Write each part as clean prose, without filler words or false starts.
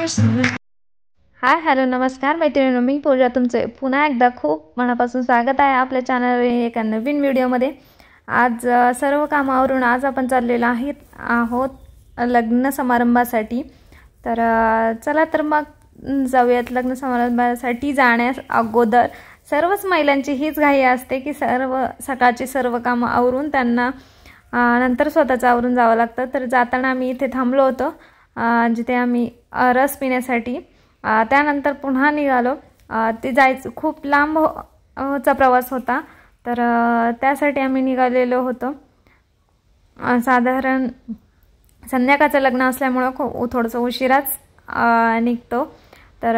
Hi hello नमस्कार मैत्रिणींनो, मी पूजा तुमचे पुन्हा एकदा खूप मनापासून स्वागत आहे आपल्या चॅनलवर एका नवीन व्हिडिओमध्ये। आज सर्व कामावरून आज आपण चाललेलो आहोत लग्न समारंभासाठी। तर चला तर मग जाऊयात। लग्न समारंभासाठी जाण्यास अगोदर सर्वच महिलांची हीच घाई असते की सकाळची सर्व कामं आवरून त्यांना नंतर स्वतःच आवरून जावं लागतं। तर जाताना आम्ही इथे थांबलो होतो जिथे आम्ही रस पिण्यासाठी, त्यानंतर पुन्हा निघालो। ते जायचं खूप लांब चा प्रवास होता, तर त्यासाठी आम्ही निघालेलो होतो। साधारण संध्याकाळचं लग्न असल्यामुळे थोडंसं उशिराच निघतो। तर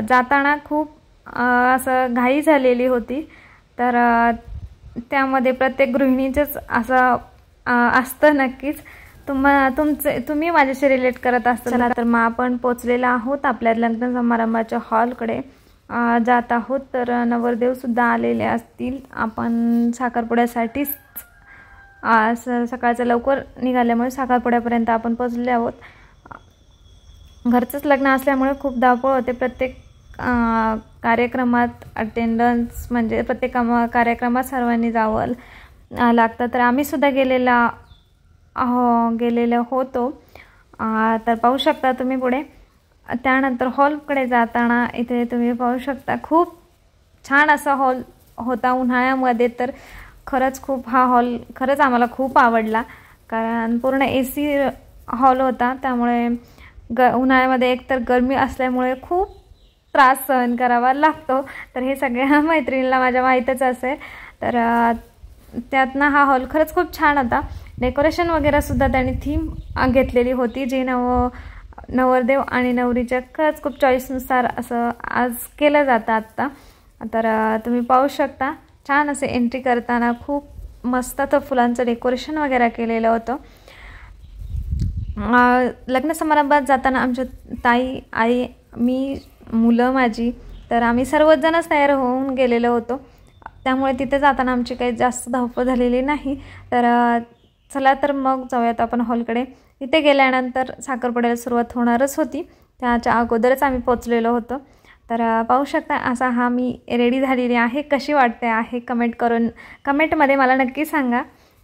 जाताना खूप असं घाई झालेली होती। तर त्यामध्ये प्रत्येक गृहिणीचंच असं असतं नक्कीच। तुम्ही माझ्याशी रिलेट करत असताना तर मग आपण पोचलेला आहोत आपल्या लग्न समारंभाच्या हॉलकडे जात आहोत। तर नवरदेव सुद्धा आलेले असतील। आपण साखरपुड्यासाठी सकाळचं लवकर निघाल्यामुळे साखरपुड्यापर्यंत आपण पोचले आहोत। घरचंच लग्न असल्यामुळे खूप धावपळ होते। प्रत्येक कार्यक्रमात अटेंडन्स म्हणजे प्रत्येक कार्यक्रमात सर्वांनी जावं लागतं। तर आम्ही सुद्धा गेलेलो होतो। तर पाहू शकता तुम्ही पुढे। त्यानंतर हॉलकडे जाताना इथे तुम्ही पाहू शकता खूप छान असा हॉल होता। उन्हाळ्यामध्ये तर हा हॉल खरंच आम्हाला खूप आवडला, कारण पूर्ण AC हॉल होता। त्यामुळे उन्हाळ्यामध्ये एकतर गरमी असल्यामुळे खूप त्रास सहन करावा लागतो। तर हे सगळ्या मैत्रिणींना माझ्या माहीतच असेल। तर त्यातनं हा हॉल खरंच खूप छान होता। डेकोरेशन वगैरे सुद्धा त्यांनी थीम घेतलेली होती, जे नवरदेव आणि नवरीच्या खरंच खूप चॉईसनुसार असं आज केलं जातं आत्ता। तर तुम्ही पाहू शकता छान असे एंट्री करताना खूप मस्त तर फुलांचं डेकोरेशन वगैरे केलेलं होतं। लग्न समारंभात जाताना आमच्या ताई, आई, मी, मुलं माझी, तर आम्ही सर्वजणच तयार होऊन गेलेलो होतो। त्यामुळे तिथे जाताना आमची काही जास्त धावपळ झालेली नाही। तर चला तर मग जाऊयात आपण हॉलकडे। तिथे गेल्यानंतर साखरपुड्याला सुरुवात होणारच होती, त्याच्या अगोदरच आम्ही पोचलेलो होतो। तर पाहू शकता असा हा मी रेडी झालेली आहे। कशी वाटते आहे कमेंटमध्ये मला नक्की सांगा।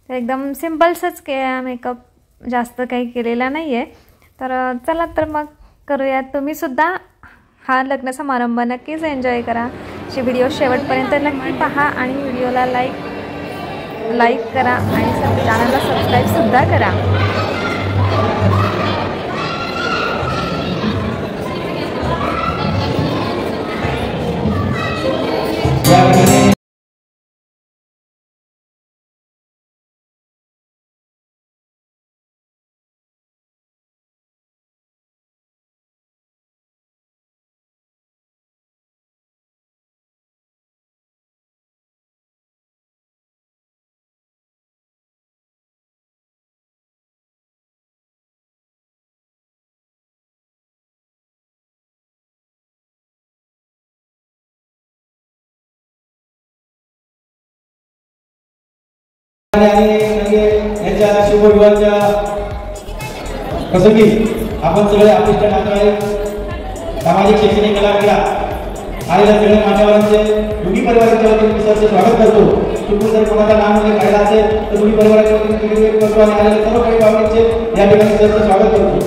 तर एकदम सिम्पल्सच मेकअप, जास्त काही केलेला नाही आहे। तर चला तर मग करूयात। तुम्ही सुद्धा हा लग्न समारंभ नक्कीच एन्जॉय करा। व्हिडिओ शेवटपर्यंत नक्की पहा आणि व्हिडिओला लाईक करा आणि चॅनलला सबस्क्राईब सुद्धा करा। यांच्या शुभविवाहाच्या प्रसंगी आपण सगळे आपिष्ट नातेवाईक, सामाजिक शैक्षणिक कलाकार आलेल्या सगळ्या मान्यवरांचे दोन्ही परिवाराच्या वतीने सरचे स्वागत करतो। चुकून जर कोणाचा नाम वगैरे राहिला असेल तर दोन्ही परिवाराच्या वतीने करतो आणि आलेल्या सर्व काही पाहुण्यांचे या ठिकाणी सरचे स्वागत करतो।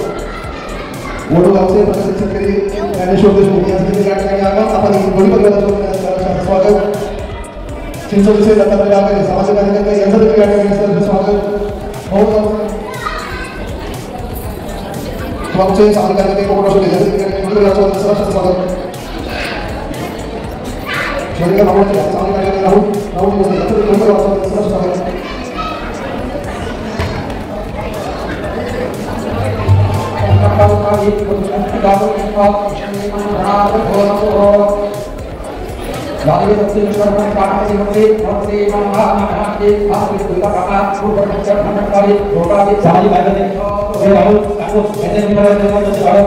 वडगावचे प्रसिद्ध शेतकरी ज्ञानेश्वर देशमुख यांचे या ठिकाणी आगमन आपण दोन्ही परिवाराचं स्वागत। चिंचोलीचे दत्तात्रय गावकरी सामाजिक कार्यकर्ते यांचं देखील या ठिकाणी सरचे स्वागत। गावचे सामाजिक कार्यकर्ते कोकणाशोले यांचं देखील सरचे स्वागत। शहरीच्या भागाचे सामाजिक कार्यकर्ते राहुल मोरे यांचं देखील सरचे स्वागत। Lalu kita berbicara tentang seperti mana kita akan berbicara tentang kali lokasi sehari hari ini. Lalu aku ini berbicara tentang soal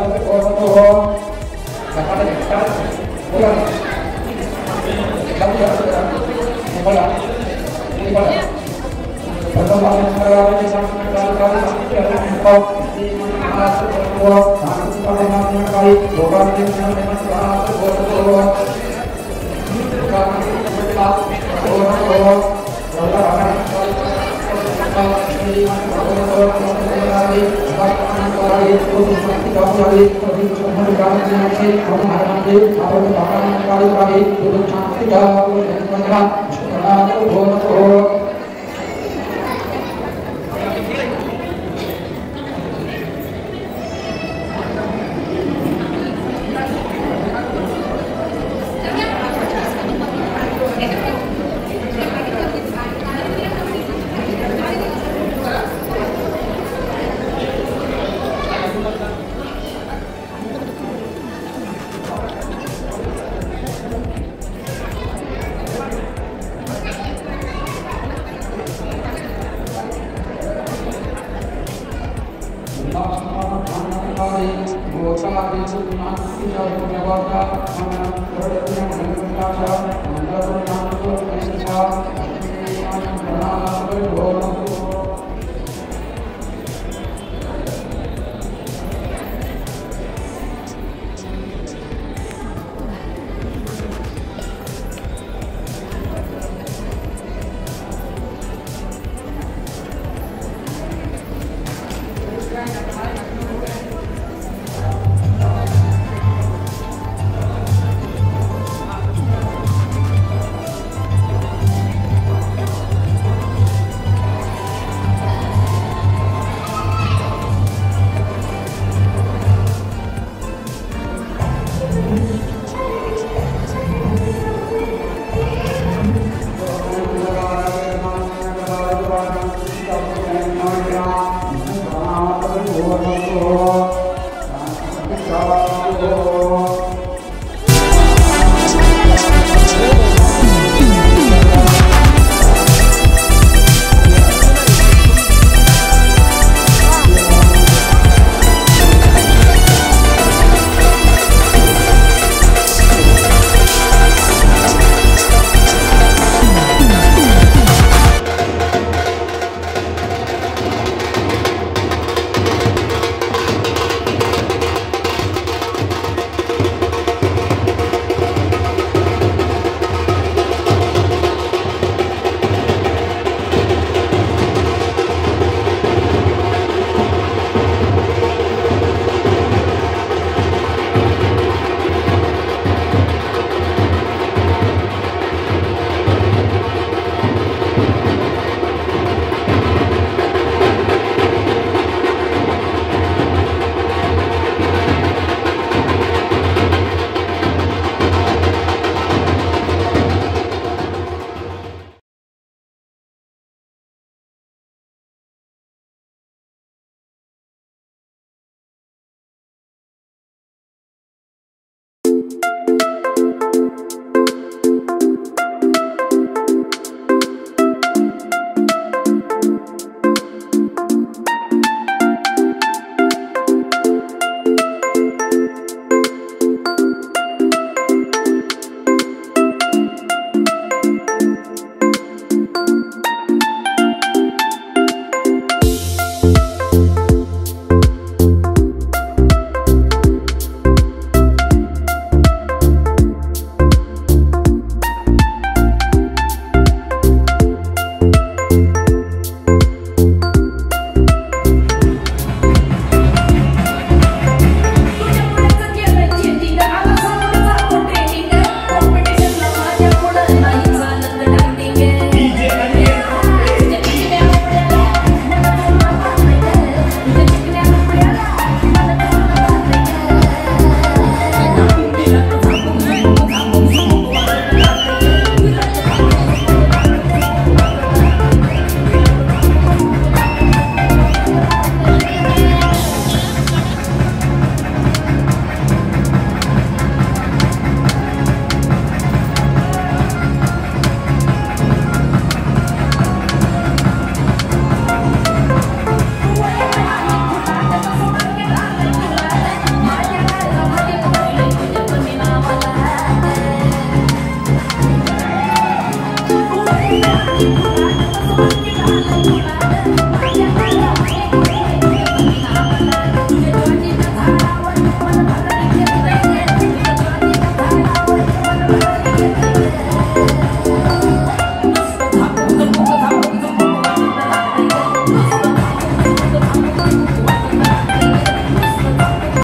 perkembangan Thank you.